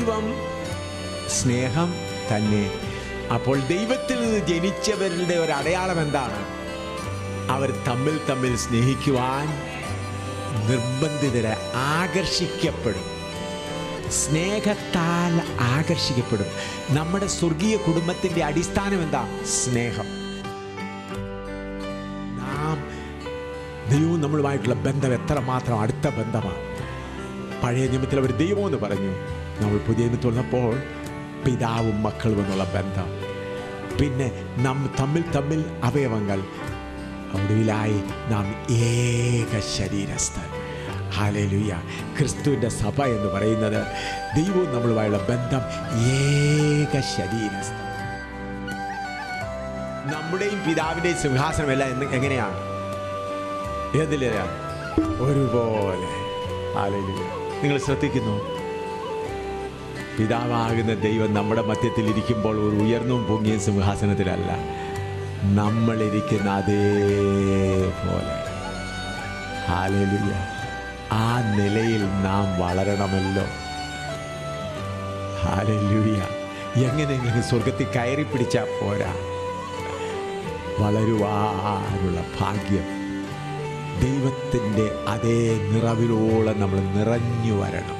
ദൈവം സ്നേഹം തന്നെ. അപ്പോൾ ദൈവത്തിൽ നിന്ന് ജനിച്ചവരുടെ ഒരു അടയാളം എന്താണ്? അവർ തമ്മിൽ തമ്മിൽ സ്നേഹിക്കുവാൻ നിർബന്ധിതരെ, ആകർഷിക്കപ്പെടും, സ്നേഹത്താൽ ആകർഷിക്കപ്പെടും. നമ്മുടെ സ്വർഗീയ കുടുംബത്തിൻ്റെ അടിസ്ഥാനം എന്താ? സ്നേഹം. ദൈവവും നമ്മളുമായിട്ടുള്ള ബന്ധം എത്രമാത്രം അടുത്ത ബന്ധമാണ്. പഴയ നിയമത്തിൽ അവർ ദൈവമെന്ന് പറഞ്ഞു. നമ്മൾ പുതിയ നിയമത്തിൽ വന്നപ്പോൾ പിതാവും മക്കളും എന്നുള്ള ബന്ധം. പിന്നെ തമ്മിൽ അവയവങ്ങൾ. ഒടുവിലായി നാം ഏക ശരീരസ്ഥർ. ഹല്ലേലൂയ. ക്രിസ്തുവിൻ്റെ സഭ എന്ന് പറയുന്നത് ദൈവവും നമ്മളുമായുള്ള ബന്ധം ഏക ശരീരസ്ഥർ. നമ്മുടെയും പിതാവിൻ്റെയും സിംഹാസനം എല്ലാം എങ്ങനെയാണ്? ഏതിലാണ്? ഒരുപോലെ. ഹല്ലേലൂയ. നിങ്ങൾ ശ്രദ്ധിക്കുന്നു? പിതാവാകുന്ന ദൈവം നമ്മുടെ മധ്യത്തിൽ ഇരിക്കുമ്പോൾ ഒരു ഉയർന്നും പൊങ്ങിയ സിംഹാസനത്തിലല്ല, നമ്മളിരിക്കുന്ന അതേപോലെ. ഹല്ലേലൂയ. ആ നിലയിൽ നാം വളരണമല്ലോ. ഹല്ലേലൂയ. എങ്ങനെയെങ്കിലും സ്വർഗത്തിൽ കയറി പിടിച്ചാൽ പോരാ, വളരുവാനുള്ള ഭാഗ്യം. ദൈവത്തിൻ്റെ അതേ നിറവിലോളം നമ്മൾ നിറഞ്ഞു വരണം.